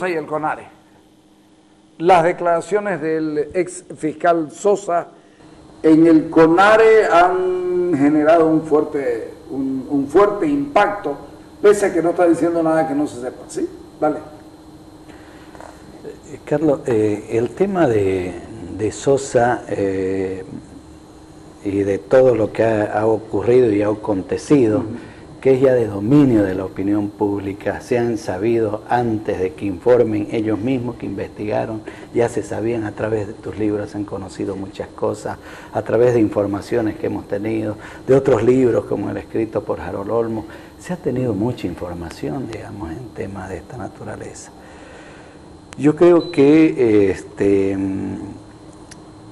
y el CONARE. Las declaraciones del ex fiscal Sosa en el CONARE han generado un fuerte impacto, pese a que no está diciendo nada que no se sepa. ¿Sí? Dale. Carlos, el tema de Sosa y de todo lo que ha ocurrido y ha acontecido, que es ya de dominio de la opinión pública, se han sabido antes de que informen ellos mismos que investigaron, ya se sabían a través de tus libros, han conocido muchas cosas, a través de informaciones que hemos tenido, de otros libros como el escrito por Harold Olmos, se ha tenido mucha información, digamos, en temas de esta naturaleza. Yo creo que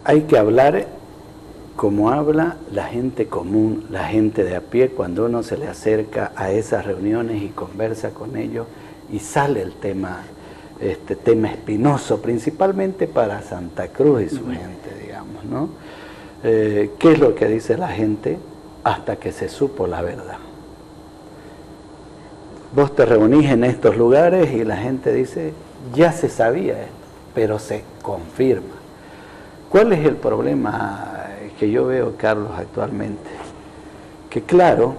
hay que hablar como habla la gente común, la gente de a pie, cuando uno se le acerca a esas reuniones y conversa con ellos y sale el tema, tema espinoso, principalmente para Santa Cruz y su gente, digamos, ¿no? ¿Qué es lo que dice la gente? Hasta que se supo la verdad. Vos te reunís en estos lugares y la gente dice, ya se sabía esto, pero se confirma. ¿Cuál es el problema que yo veo, Carlos, actualmente? Que claro,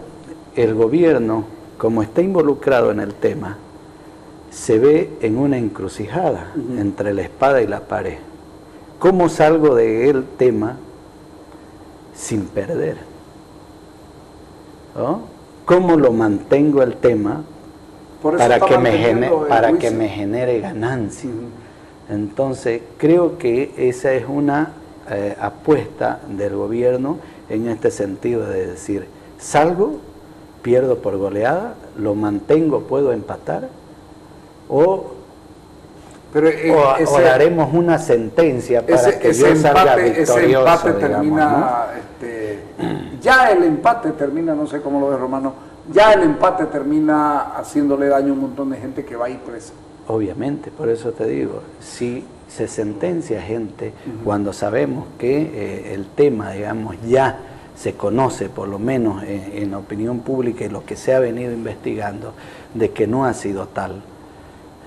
el gobierno, como está involucrado en el tema, se ve en una encrucijada entre la espada y la pared. ¿Cómo salgo del tema sin perder? ¿Oh? ¿Cómo lo mantengo el tema para que me genere ganancia? Entonces, creo que esa es una apuesta del gobierno en este sentido de decir, salgo, pierdo por goleada, lo mantengo, puedo empatar, o haremos una sentencia para que yo salga victorioso. Ese empate termina, digamos, ¿no? Ya el empate termina, no sé cómo lo ves, Romano, ya el empate termina haciéndole daño a un montón de gente que va a ir presa. Obviamente, por eso te digo, si se sentencia gente cuando sabemos que el tema, digamos, ya se conoce, por lo menos en la opinión pública y lo que se ha venido investigando, de que no ha sido tal.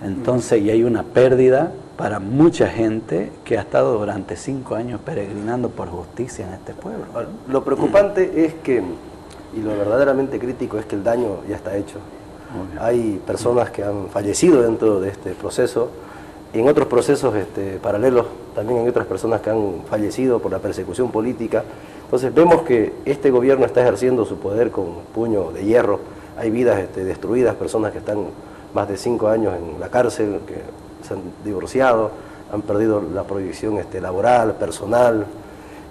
Entonces ya hay una pérdida para mucha gente que ha estado durante 5 años peregrinando por justicia en este pueblo. Lo preocupante es que, y lo verdaderamente crítico es que el daño ya está hecho. Hay personas que han fallecido dentro de este proceso, y en otros procesos paralelos también hay otras personas que han fallecido por la persecución política. Entonces vemos que este gobierno está ejerciendo su poder con puño de hierro. Hay vidas destruidas, personas que están más de 5 años en la cárcel, que se han divorciado, han perdido la proyección laboral, personal.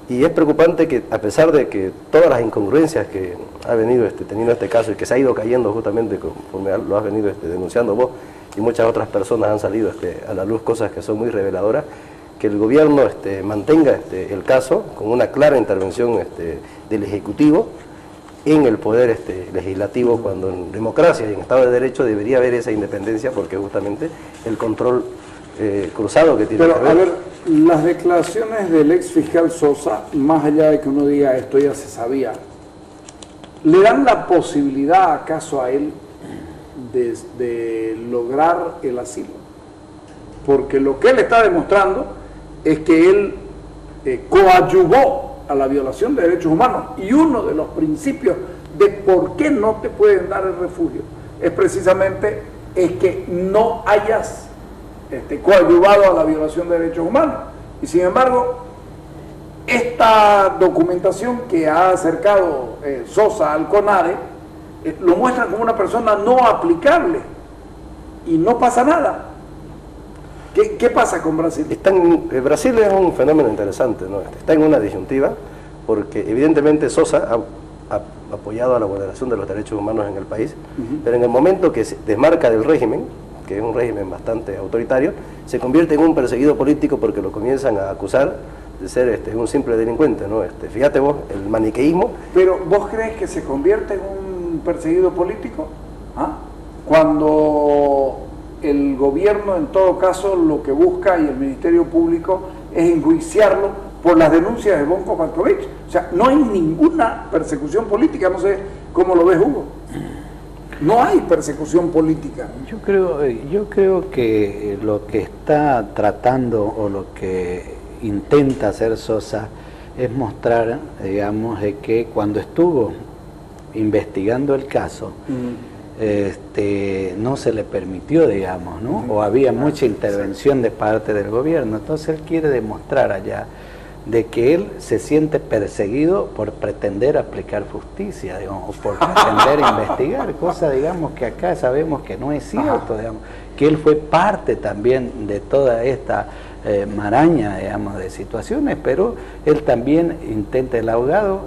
Y es preocupante que, a pesar de que todas las incongruencias que ha venido teniendo este caso y que se ha ido cayendo justamente conforme lo has venido denunciando vos y muchas otras personas han salido a la luz, cosas que son muy reveladoras, que el gobierno mantenga el caso con una clara intervención del Ejecutivo en el poder legislativo, cuando en democracia y en Estado de Derecho debería haber esa independencia, porque justamente el control cruzado que tiene que haber. A ver, las declaraciones del ex fiscal Sosa, más allá de que uno diga esto ya se sabía, ¿le dan la posibilidad acaso a él de lograr el asilo? Porque lo que él está demostrando es que él coadyuvó a la violación de derechos humanos, y uno de los principios de por qué no te pueden dar el refugio es precisamente que no hayas coadyuvado a la violación de derechos humanos. Y sin embargo, esta documentación que ha acercado Sosa al CONARE lo muestra como una persona no aplicable y no pasa nada. ¿Qué pasa con Brasil? Brasil es un fenómeno interesante, ¿no? Está en una disyuntiva, porque evidentemente Sosa ha apoyado a la vulneración de los derechos humanos en el país, pero en el momento que se desmarca del régimen, que es un régimen bastante autoritario, se convierte en un perseguido político, porque lo comienzan a acusar de ser un simple delincuente, ¿no? Fíjate vos, el maniqueísmo. Pero ¿vos crees que se convierte en un perseguido político? ¿Ah? Cuando el gobierno, en todo caso, lo que busca, y el Ministerio Público, es enjuiciarlo por las denuncias de Bonco Markovich. O sea, no hay ninguna persecución política. No sé cómo lo ves, Hugo. No hay persecución política. Yo creo que lo que está tratando o lo que intenta hacer Sosa es mostrar, digamos, de que cuando estuvo investigando el caso, no se le permitió, digamos, ¿no? O había mucha intervención de parte del gobierno. Entonces él quiere demostrar allá de que él se siente perseguido por pretender aplicar justicia, digamos, o por pretender investigar, cosa, digamos, que acá sabemos que no es cierto, digamos, que él fue parte también de toda esta maraña, digamos, de situaciones, pero él también intenta, el abogado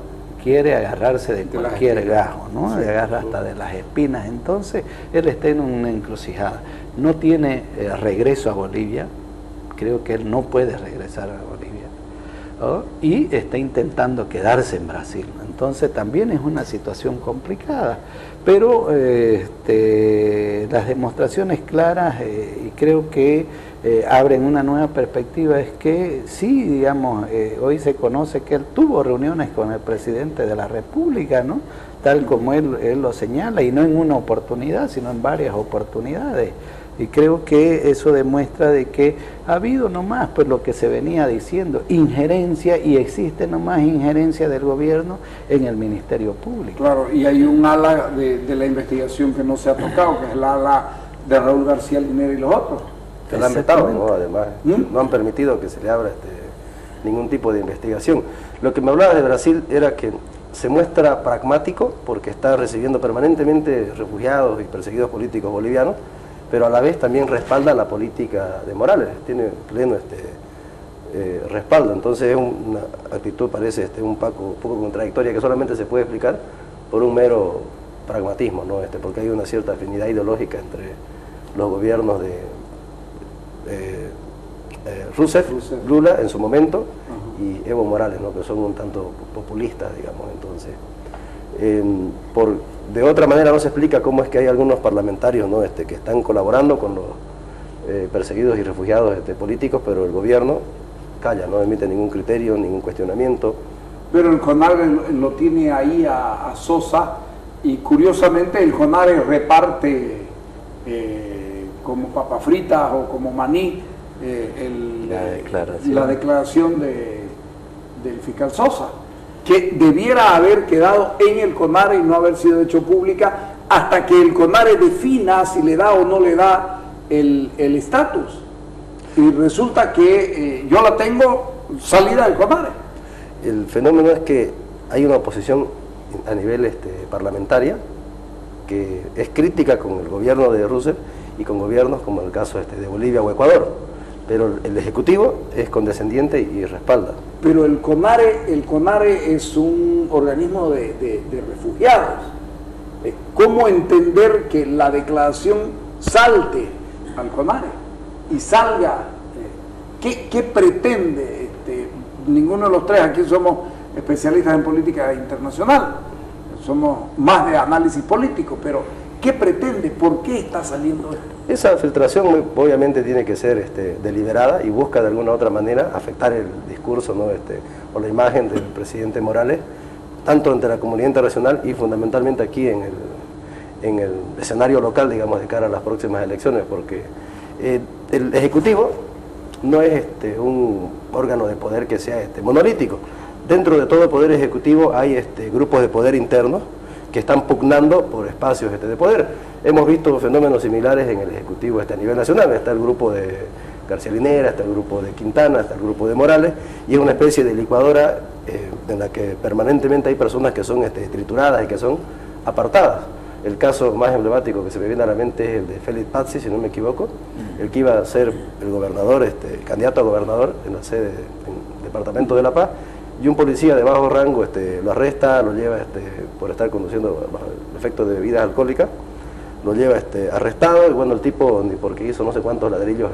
quiere agarrarse de cualquier gajo, ¿no? Le agarra hasta de las espinas. Entonces él está en una encrucijada, no tiene regreso a Bolivia, creo que él no puede regresar a Bolivia, ¿no? Y está intentando quedarse en Brasil. Entonces también es una situación complicada, pero las demostraciones claras y creo que abren una nueva perspectiva, es que sí, digamos, hoy se conoce que él tuvo reuniones con el presidente de la República, ¿no? Tal como él lo señala, y no en una oportunidad, sino en varias oportunidades. Y creo que eso demuestra de que ha habido nomás, pues lo que se venía diciendo, injerencia, y existe nomás injerencia del gobierno en el Ministerio Público. Claro, y hay un ala de la investigación que no se ha tocado, que es el ala de Raúl García Linera y los otros. Se la han vetado, ¿no? Además, no han permitido que se le abra ningún tipo de investigación. Lo que me hablaba de Brasil era que se muestra pragmático porque está recibiendo permanentemente refugiados y perseguidos políticos bolivianos, pero a la vez también respalda la política de Morales, tiene pleno respaldo. Entonces es una actitud, parece un poco contradictoria, que solamente se puede explicar por un mero pragmatismo, ¿no? Porque hay una cierta afinidad ideológica entre los gobiernos de Rousseff, Lula en su momento, y Evo Morales, ¿no? Que son un tanto populistas, digamos. Entonces, de otra manera no se explica cómo es que hay algunos parlamentarios, ¿no? Que están colaborando con los perseguidos y refugiados políticos, pero el gobierno calla, no emite ningún criterio, ningún cuestionamiento. Pero el CONARE lo tiene ahí a Sosa, y curiosamente el CONARE reparte como papas fritas o como maní la declaración del fiscal Sosa, que debiera haber quedado en el CONARE y no haber sido hecho pública hasta que el CONARE defina si le da o no le da el estatus. Y resulta que yo la tengo salida del CONARE. El fenómeno es que hay una oposición a nivel parlamentaria que es crítica con el gobierno de Rousseff y con gobiernos como el caso de Bolivia o Ecuador, pero el Ejecutivo es condescendiente y respalda. Pero el CONARE es un organismo de refugiados. ¿Cómo entender que la declaración salte al CONARE y salga? ¿Qué pretende? Ninguno de los tres aquí somos especialistas en política internacional, somos más de análisis político, pero ¿qué pretende? ¿Por qué está saliendo esto? Esa filtración obviamente tiene que ser deliberada y busca de alguna u otra manera afectar el discurso, ¿no? O la imagen del presidente Morales, tanto ante la comunidad internacional y fundamentalmente aquí en el escenario local, digamos, de cara a las próximas elecciones, porque el Ejecutivo no es un órgano de poder que sea monolítico. Dentro de todo el poder ejecutivo hay grupos de poder internos que están pugnando por espacios de poder. Hemos visto fenómenos similares en el Ejecutivo a nivel nacional. Está el grupo de García Linera, está el grupo de Quintana, está el grupo de Morales, y es una especie de licuadora en la que permanentemente hay personas que son trituradas y que son apartadas. El caso más emblemático que se me viene a la mente es el de Félix Pazzi, si no me equivoco, el que iba a ser el gobernador, candidato a gobernador en la sede del departamento de La Paz, y un policía de bajo rango lo arresta, lo lleva por estar conduciendo bajo el efecto de bebidas alcohólicas, lo lleva arrestado, y bueno, el tipo, ni porque hizo no sé cuántos ladrillos,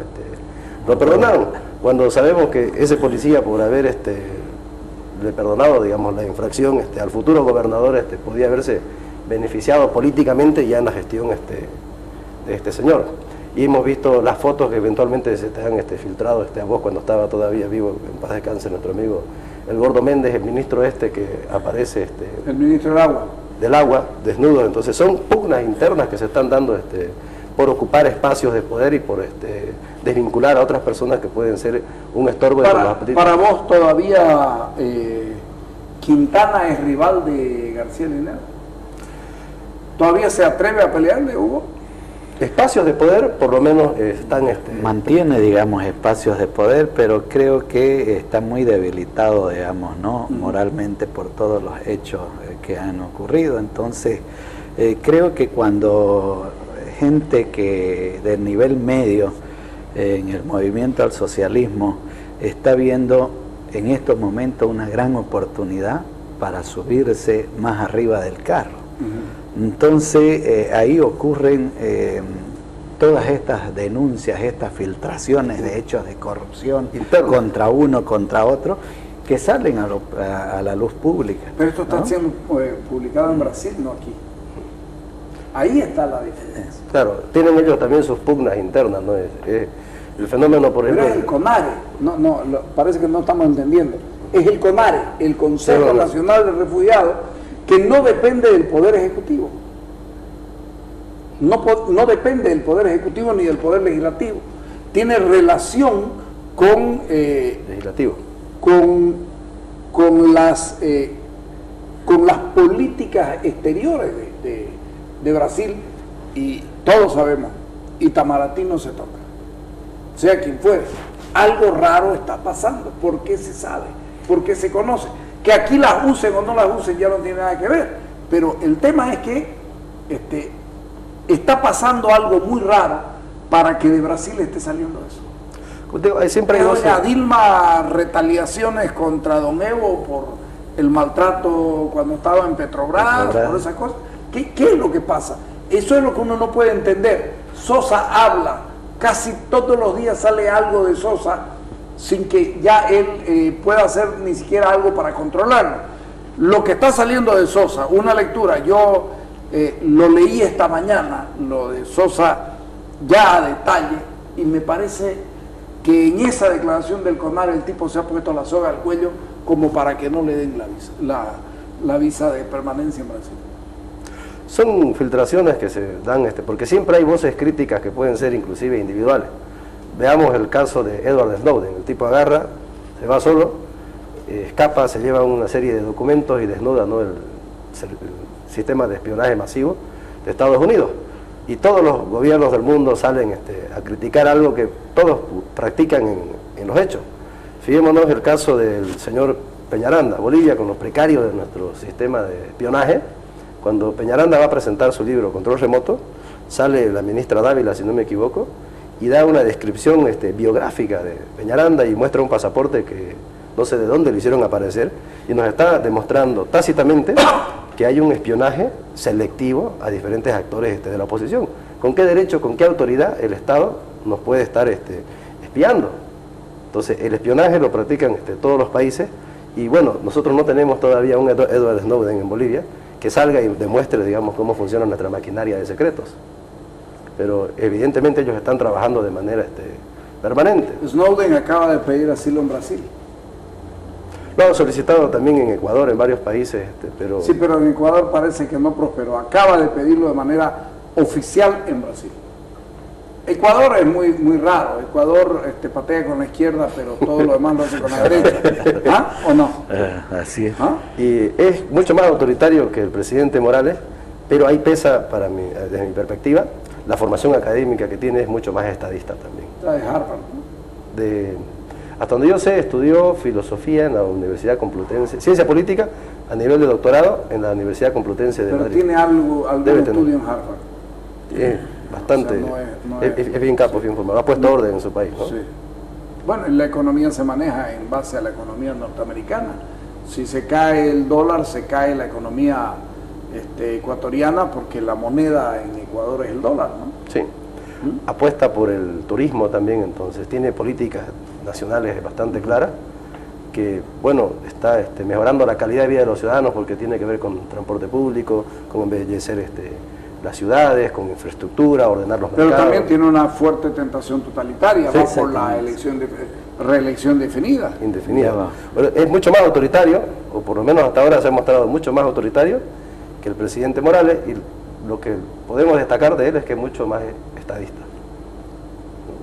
lo perdonaron. Cuando sabemos que ese policía, por haber le perdonado, digamos, la infracción al futuro gobernador, podía haberse beneficiado políticamente ya en la gestión de este señor. Y hemos visto las fotos que eventualmente se te han filtrado a vos cuando estaba todavía vivo, en paz descanse, nuestro amigo el Gordo Méndez, el ministro que aparece... El ministro del Agua. del agua, desnudos. Entonces son pugnas internas que se están dando por ocupar espacios de poder y por desvincular a otras personas que pueden ser un estorbo de los apetitos. Para vos todavía Quintana es rival de García Linera. ¿Todavía se atreve a pelearle, Hugo? Espacios de poder por lo menos están... mantiene, digamos, espacios de poder, pero creo que está muy debilitado, digamos, ¿no? Moralmente por todos los hechos que han ocurrido. Entonces, creo que cuando gente que del nivel medio en el movimiento al socialismo está viendo en estos momentos una gran oportunidad para subirse más arriba del carro. Entonces ahí ocurren todas estas denuncias, estas filtraciones de hechos de corrupción contra uno, contra otro, que salen a la luz pública. Pero esto está siendo publicado en Brasil, no aquí. Ahí está la diferencia. Claro, tienen ellos también sus pugnas internas, ¿no? El fenómeno, por ejemplo... Pero es el CONARE, parece que no estamos entendiendo. Es el CONARE, el Consejo Nacional de Refugiados, que no depende del Poder Ejecutivo. No depende del Poder Ejecutivo ni del Poder Legislativo. Tiene relación con... legislativo. Con las políticas exteriores de Brasil, y todos sabemos, Itamaraty no se toca, sea quien fuere. Algo raro está pasando. ¿Por qué se sabe? ¿Por qué se conoce? Que aquí las usen o no las usen ya no tiene nada que ver, pero el tema es que está pasando algo muy raro para que de Brasil esté saliendo eso. Siempre Doña Dilma, retaliaciones contra don Evo por el maltrato cuando estaba en Petrobras, por esas cosas. ¿Qué es lo que pasa? Eso es lo que uno no puede entender. Sosa habla, casi todos los días sale algo de Sosa sin que ya él pueda hacer ni siquiera algo para controlarlo. Lo que está saliendo de Sosa, una lectura, yo lo leí esta mañana, lo de Sosa ya a detalle, y me parece que en esa declaración del CONARE el tipo se ha puesto la soga al cuello como para que no le den la visa de permanencia en Brasil. Son filtraciones que se dan, porque siempre hay voces críticas que pueden ser inclusive individuales. Veamos el caso de Edward Snowden. El tipo agarra, se va solo, escapa, se lleva una serie de documentos y desnuda, ¿no?, el sistema de espionaje masivo de Estados Unidos. Y todos los gobiernos del mundo salen a criticar algo que todos practican en los hechos. Fijémonos el caso del señor Peñaranda, Bolivia, con los precarios de nuestro sistema de espionaje. Cuando Peñaranda va a presentar su libro Control Remoto, sale la ministra Dávila, si no me equivoco, y da una descripción biográfica de Peñaranda y muestra un pasaporte que no sé de dónde lo hicieron aparecer, y nos está demostrando tácitamente que hay un espionaje selectivo a diferentes actores de la oposición. ¿Con qué derecho, con qué autoridad el Estado nos puede estar espiando? Entonces, el espionaje lo practican todos los países, y bueno, nosotros no tenemos todavía un Edward Snowden en Bolivia que salga y demuestre, digamos, cómo funciona nuestra maquinaria de secretos. Pero evidentemente ellos están trabajando de manera permanente. Snowden acaba de pedir asilo en Brasil. Lo han solicitado también en Ecuador, en varios países, pero... Sí, pero en Ecuador parece que no prosperó. Acaba de pedirlo de manera oficial en Brasil. Ecuador es muy raro. Ecuador patea con la izquierda, pero todo lo demás lo hace con la derecha. ¿Ah? ¿O no? Así es. ¿Ah? Y es mucho más autoritario que el presidente Morales, pero ahí pesa, desde mi perspectiva, la formación académica que tiene es mucho más estadista también. La de Harvard, ¿no? Hasta donde yo sé, estudió filosofía en la Universidad Complutense, ciencia política a nivel de doctorado en la Universidad Complutense de Madrid. Pero tiene algún estudio en Harvard. Bastante, o sea, es bien capo, bien formado, ha puesto orden en su país, ¿no? Sí. Bueno, la economía se maneja en base a la economía norteamericana. Si se cae el dólar, se cae la economía ecuatoriana, porque la moneda en Ecuador es el dólar, ¿no? Sí. Apuesta por el turismo también, entonces tiene políticas nacionales bastante claras que, bueno, está mejorando la calidad de vida de los ciudadanos, porque tiene que ver con transporte público, con embellecer las ciudades, con infraestructura, ordenar los mercados. Pero también tiene una fuerte tentación totalitaria, sí, por la reelección definida. Indefinida. Bueno, es mucho más autoritario, o por lo menos hasta ahora se ha mostrado mucho más autoritario, que el presidente Morales, y lo que podemos destacar de él es que es mucho más estadista,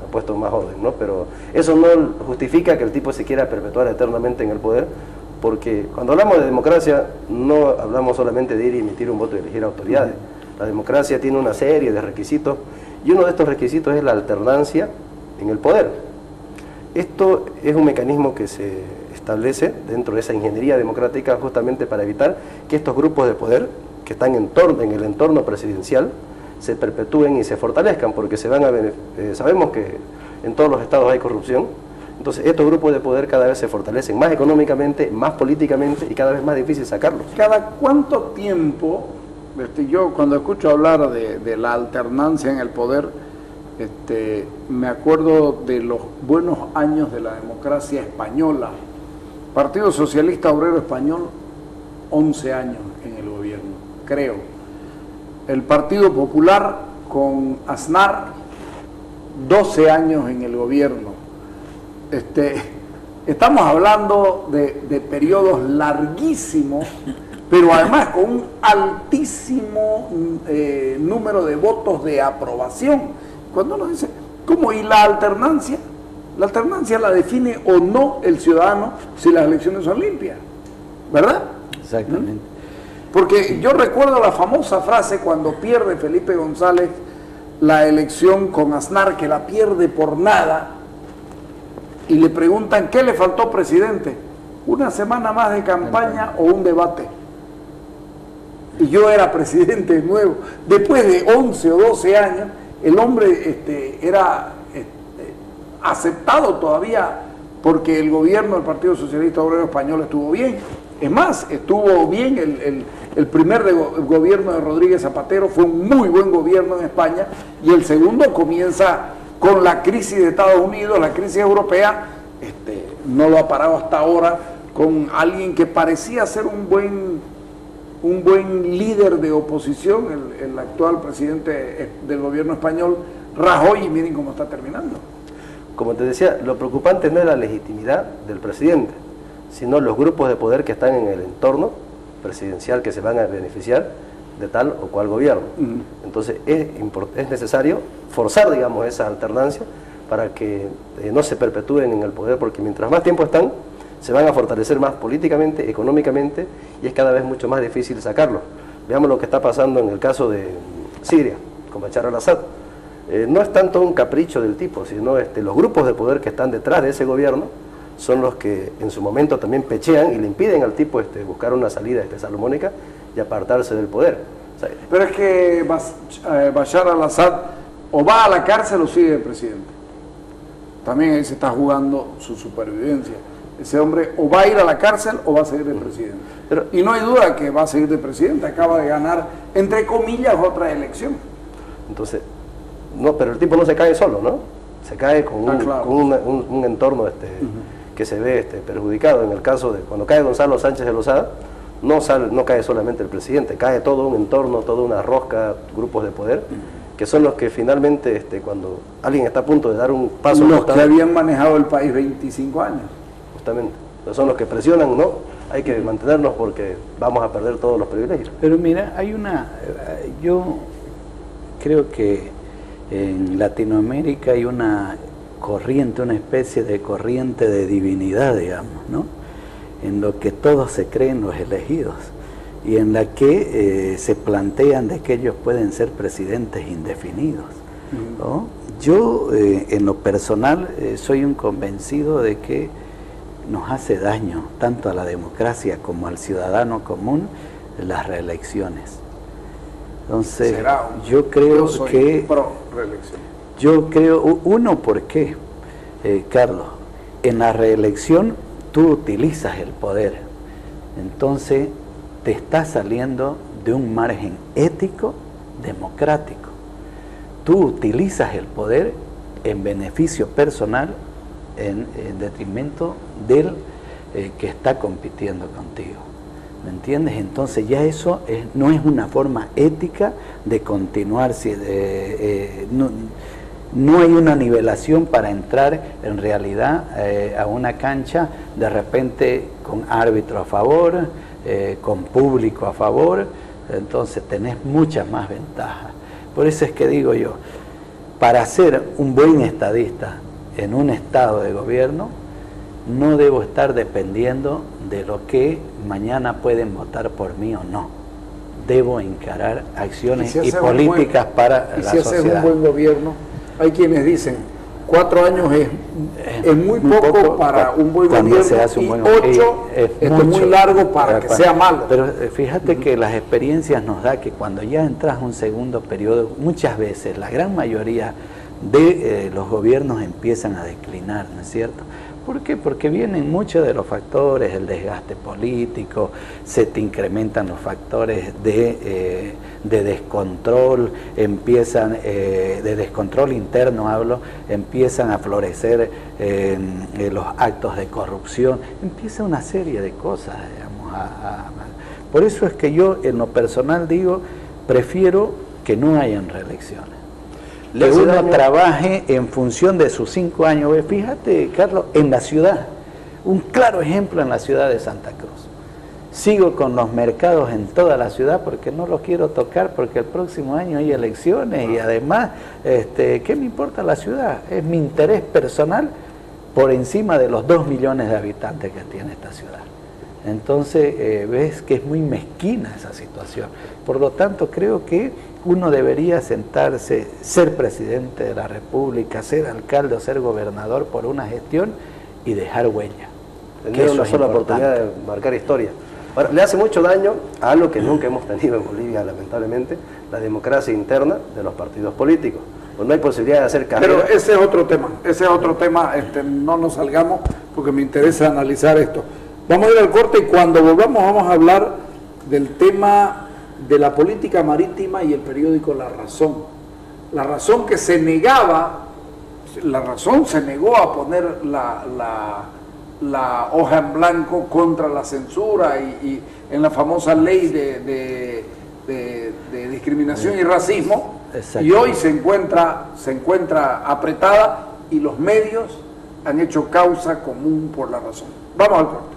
ha puesto más orden, ¿no? Pero eso no justifica que el tipo se quiera perpetuar eternamente en el poder, porque cuando hablamos de democracia no hablamos solamente de ir y emitir un voto y elegir autoridades. La democracia tiene una serie de requisitos, y uno de estos requisitos es la alternancia en el poder. Esto es un mecanismo que se establece dentro de esa ingeniería democrática justamente para evitar que estos grupos de poder que están en el entorno presidencial se perpetúen y se fortalezcan, porque sabemos que en todos los estados hay corrupción. Entonces estos grupos de poder cada vez se fortalecen más económicamente, más políticamente, y cada vez más difícil sacarlos. ¿Cada cuánto tiempo, yo cuando escucho hablar de la alternancia en el poder, me acuerdo de los buenos años de la democracia española? Partido Socialista Obrero Español, 11 años en el gobierno, creo. El Partido Popular con Aznar, 12 años en el gobierno. Estamos hablando de periodos larguísimos, pero además con un altísimo número de votos de aprobación. Cuando uno dice, ¿cómo? ¿Y la alternancia? La alternancia la define o no el ciudadano si las elecciones son limpias, ¿verdad? Exactamente. Porque yo recuerdo la famosa frase cuando pierde Felipe González la elección con Aznar, que la pierde por nada, y le preguntan, ¿qué le faltó, presidente? ¿Una semana más de campaña o un debate? Y yo era presidente de nuevo. Después de 11 o 12 años, el hombre era aceptado todavía porque el gobierno del Partido Socialista Obrero Español estuvo bien. Es más, estuvo bien el primer gobierno de Rodríguez Zapatero, fue un muy buen gobierno en España, y el segundo comienza con la crisis de Estados Unidos, la crisis europea, no lo ha parado hasta ahora, con alguien que parecía ser un buen líder de oposición, el actual presidente del gobierno español, Rajoy, y miren cómo está terminando. Como te decía, lo preocupante no es la legitimidad del presidente, sino los grupos de poder que están en el entorno presidencial que se van a beneficiar de tal o cual gobierno. Entonces es necesario forzar, digamos, esa alternancia para que no se perpetúen en el poder, porque mientras más tiempo están, se van a fortalecer más políticamente, económicamente, y es cada vez mucho más difícil sacarlos. Veamos lo que está pasando en el caso de Siria, con Bashar al-Assad. No es tanto un capricho del tipo, sino los grupos de poder que están detrás de ese gobierno son los que en su momento también pechean y le impiden al tipo buscar una salida salomónica y apartarse del poder. O sea, pero es que Bashar al-Assad o va a la cárcel o sigue de presidente. También ahí se está jugando su supervivencia. Ese hombre o va a ir a la cárcel o va a seguir de presidente. Y no hay duda que va a seguir de presidente, acaba de ganar, entre comillas, otra elección. Entonces, no, pero el tipo no se cae solo, ¿no? Se cae con un entorno que se ve perjudicado. En el caso de cuando cae Gonzalo Sánchez de Lozada, no cae solamente el presidente, cae todo un entorno, toda una rosca, grupos de poder, que son los que finalmente, cuando alguien está a punto de dar un paso... Los que habían manejado el país 25 años. Justamente, son los que presionan, ¿no? Hay que mantenernos porque vamos a perder todos los privilegios. Pero mira, yo creo que en Latinoamérica hay una corriente, una especie de corriente de divinidad, digamos, ¿no? En lo que todos se creen los elegidos y en la que se plantean de que ellos pueden ser presidentes indefinidos, ¿no? Yo, en lo personal, soy un convencido de que nos hace daño tanto a la democracia como al ciudadano común las reelecciones. Entonces, yo creo que... Yo creo, ¿por qué, Carlos? En la reelección tú utilizas el poder, entonces te está saliendo de un margen ético, democrático. Tú utilizas el poder en beneficio personal, en detrimento del que está compitiendo contigo. ¿Me entiendes? Entonces ya eso no es una forma ética de continuar. No hay una nivelación para entrar en realidad a una cancha de repente con árbitro a favor, con público a favor, Entonces tenés muchas más ventajas. Por eso es que digo yo, para ser un buen estadista en un estado de gobierno, no debo estar dependiendo de lo que mañana pueden votar por mí o no. Debo encarar acciones y políticas para la sociedad. Y si haces un buen gobierno, hay quienes dicen 4 años es muy poco para un buen gobierno se hace un buen y 8 es muy largo para que sea malo. Pero fíjate que las experiencias nos da que cuando ya entras a un segundo periodo, muchas veces, la gran mayoría de los gobiernos empiezan a declinar, ¿no es cierto? ¿Por qué? Porque vienen muchos de los factores, el desgaste político, se te incrementan los factores de descontrol, empiezan, de descontrol interno hablo, empiezan a florecer los actos de corrupción, empieza una serie de cosas, digamos. Por eso es que yo en lo personal digo, prefiero que no hayan reelecciones. Que uno trabaje en función de sus 5 años. Fíjate, Carlos, en la ciudad, un claro ejemplo en la ciudad de Santa Cruz. Sigo con los mercados en toda la ciudad porque no los quiero tocar porque el próximo año hay elecciones y además, ¿qué me importa la ciudad? Es mi interés personal por encima de los 2 millones de habitantes que tiene esta ciudad. Entonces, ves que es muy mezquina esa situación. Por lo tanto, creo que uno debería sentarse, ser presidente de la República, ser alcalde o ser gobernador por una gestión y dejar huella. Tener una sola oportunidad de marcar historia. Ahora, le hace mucho daño a algo que nunca hemos tenido en Bolivia, lamentablemente, la democracia interna de los partidos políticos. Pues no hay posibilidad de hacer carrera. Pero ese es otro tema, no nos salgamos porque me interesa analizar esto. Vamos a ir al corte y cuando volvamos vamos a hablar del tema de la política marítima y el periódico La Razón. La Razón que se negaba, La Razón se negó a poner la hoja en blanco contra la censura y en la famosa ley de discriminación y racismo. Y hoy se encuentra apretada y los medios han hecho causa común por La Razón. Vamos al corte.